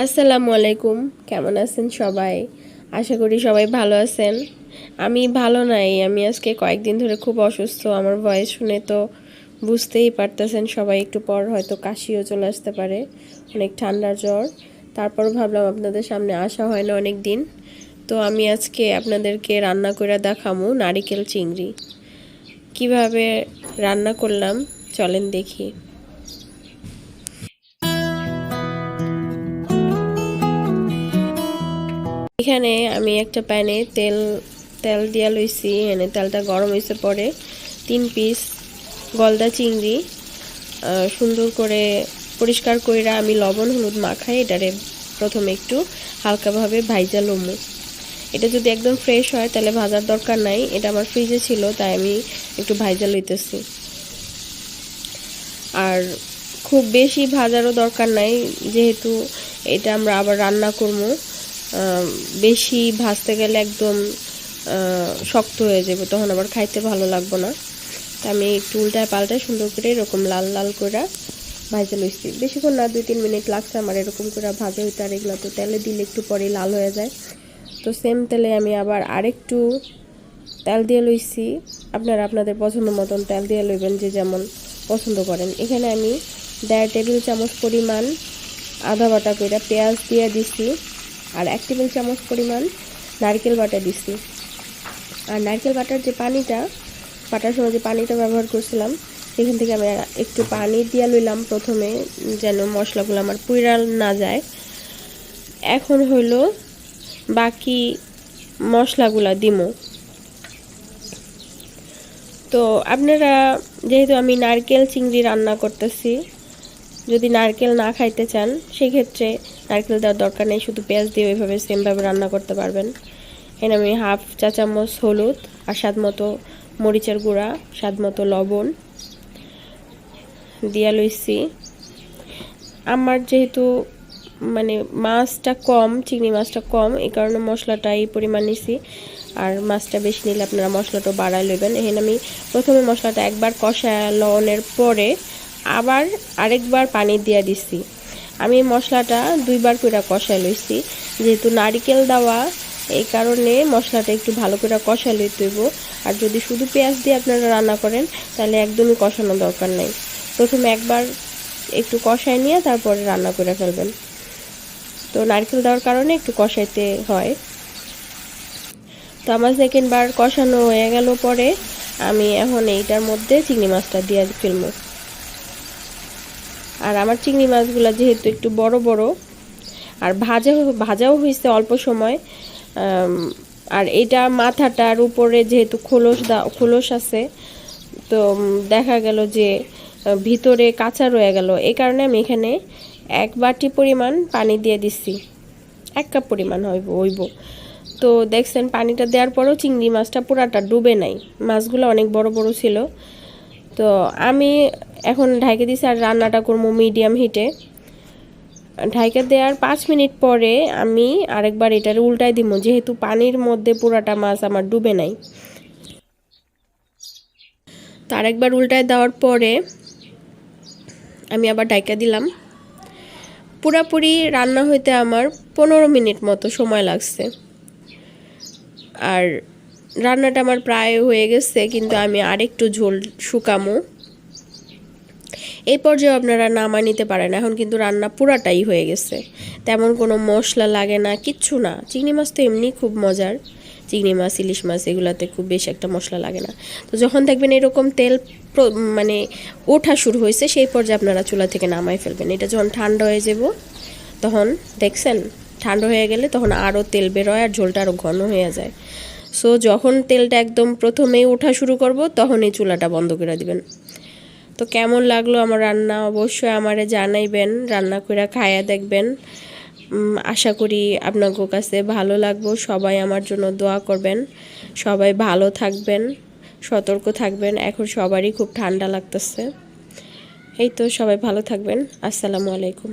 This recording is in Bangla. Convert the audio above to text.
আসসালামু আলাইকুম, কেমন আছেন সবাই? আশা করি সবাই ভালো আছেন। আমি ভালো নাই, আমি আজকে কয়েকদিন ধরে খুব অসুস্থ। আমার ভয়েস শুনে তো বুঝতেই পারতেছেন সবাই, একটু পর হয়তো কাশিও চলে আসতে পারে, অনেক ঠান্ডা জ্বর। তারপর ভাবলাম আপনাদের সামনে আসা হয় না অনেক দিন, তো আমি আজকে আপনাদেরকে রান্না করে দেখাবো নারিকেল চিংড়ি। কিভাবে রান্না করলাম চলেন দেখি। এখানে আমি একটা প্যানে তেল দিয়া লইছি। এনে তেলটা গরম হয়েছে পরে 3 পিস গলদা চিংড়ি সুন্দর করে পরিষ্কার কইরা আমি লবণ হলুদ মাখাই এটারে প্রথমে একটু হালকাভাবে ভাইজা লমু। এটা যদি একদম ফ্রেশ হয় তাহলে ভাজার দরকার নাই, এটা আমার ফ্রিজে ছিল তাই আমি একটু ভাইজা লইতেছি। আর খুব বেশি ভাজারও দরকার নাই, যেহেতু এটা আমরা আবার রান্না করবো। বেশি ভাজতে গেলে একদম শক্ত হয়ে যাবে, তখন আবার খাইতে ভালো লাগবে না। তা আমি একটু উল্টায় পাল্টায় সুন্দর করে এরকম লাল লাল করে ভাজা লইছি। বেশিক্ষণ না, 2-3 মিনিট লাগছে আমার এরকম করে ভাজা হইতে। আর এগুলো তো তেলে দিলে একটু পরে লাল হয়ে যায়। তো সেম তেলে আমি আবার আরেকটু তেল দিয়ে লইছি। আপনারা আপনাদের পছন্দ মতন তেল দিয়ে লইবেন, যে যেমন পছন্দ করেন। এখানে আমি 1.5 টেবিল চামচ পরিমাণ আদা বাটা করে পেঁয়াজ দিয়ে দিছি। আর 1 টেবিল চামচ পরিমাণ নারকেল বাটা দিছি। আর নারকেল বাটার যে পানিটা, বাটার সময় যে পানিটা ব্যবহার করছিলাম, সেখান থেকে আমি একটু পানি দিয়ে লইলাম প্রথমে, যেন মশলাগুলো আমার পুইরা না যায়। এখন হইলো বাকি মশলাগুলা দিমো। তো আপনারা, যেহেতু আমি নারকেল চিংড়ি রান্না করতেছি, যদি নারকেল না খাইতে চান সেক্ষেত্রে নারকেল দেওয়ার দরকার নেই, শুধু পেঁয়াজ দিয়ে ওইভাবে সেমভাবে রান্না করতে পারবেন। এখানে আমি 1/2 চা চামচ হলুদ আর স্বাদ মতো মরিচের গুঁড়া, স্বাদ মতো লবণ দিয়া লইছি। আমার যেহেতু মানে মাছটা কম, চিংড়ি মাছটা কম, এই কারণে মশলাটা এই পরিমাণ নিছি। আর মাছটা বেশি নিলে আপনারা মশলাটা বাড়ায় লইবেন। এখানে আমি প্রথমে মশলাটা একবার কষানোর পরে আবার আরেকবার পানি দিয়ে দিছি। আমি মশলাটা 2বার করে কষায় লইছি, যেহেতু নারিকেল দেওয়া, এই কারণে মশলাটা একটু ভালো করে কষায় লইতে হইব। আর যদি শুধু পেঁয়াজ দিয়ে আপনারা রান্না করেন তাহলে একদমই কষানোর দরকার নেই, প্রথমে একবার একটু কষায় নিয়ে তারপরে রান্না করে ফেলবেন। তো নারকেল দেওয়ার কারণে একটু কষাইতে হয়। তো আমার সেকেন্ডবার কষানো হয়ে গেল পরে আমি এখন এইটার মধ্যে চিংড়ি মাছটা দিয়ে ফেলবো। আর আমার চিংড়ি মাছগুলো যেহেতু একটু বড় বড় আর ভাজাও হয়েছে অল্প সময়, আর এটা মাথাটার উপরে যেহেতু খোলস আছে, তো দেখা গেল যে ভিতরে কাঁচা রয়ে গেল। এই কারণে আমি এখানে 1 বাটি পরিমাণ পানি দিয়ে দিচ্ছি। 1 কাপ পরিমাণ হইব। তো দেখছেন পানিটা দেওয়ার পরেও চিংড়ি মাছটা পুরাটা ডুবে নাই, মাছগুলো অনেক বড় বড় ছিল। তো আমি এখন ঢাইকে দিছি আর রান্নাটা করবো মিডিয়াম হিটে। ঢাইকে দেওয়ার 5 মিনিট পরে আমি আরেকবার এটার উল্টাই দিব, যেহেতু পানির মধ্যে পুরাটা মাছ আমার ডুবে নাই। তো আরেকবার উল্টায় দেওয়ার পরে আমি আবার ঢাইকা দিলাম। পুরাপুরি রান্না হইতে আমার 15 মিনিট মতো সময় লাগছে। আর রান্নাটা আমার প্রায় হয়ে গেছে, কিন্তু আমি আরেকটু ঝোল শুকামো। এই পর্যায়ে আপনারা নামায় নিতে পারেন। এখন কিন্তু রান্না পুরাটাই হয়ে গেছে, তেমন কোনো মশলা লাগে না, কিচ্ছু না। চিংড়ি মাছ তো এমনি খুব মজার, চিংড়ি মাছ ইলিশ মাছ এগুলাতে খুব বেশি একটা মশলা লাগে না। তো যখন দেখবেন এরকম তেল মানে ওঠা শুরু হয়েছে, সেই পর্যায়ে আপনারা চুলা থেকে নামাই ফেলবেন। এটা যখন ঠান্ডা হয়ে যাব, তখন দেখছেন ঠান্ডা হয়ে গেলে তখন আরও তেল বেরোয় আর ঝোলটা আরও ঘন হয়ে যায়। সো যখন তেলটা একদম প্রথমেই ওঠা শুরু করব, তখন এই চুলাটা বন্ধ করে দিবেন। তো কেমন লাগলো আমার রান্না অবশ্যই আমারে জানাইবেন, রান্না করে খাইয়া দেখবেন। আশা করি আপনাদের কাছে ভালো লাগবে। সবাই আমার জন্য দোয়া করবেন, সবাই ভালো থাকবেন, সতর্ক থাকবেন। এখন সবারই খুব ঠান্ডা লাগতেছে। এই তো, সবাই ভালো থাকবেন। আসসালামু আলাইকুম।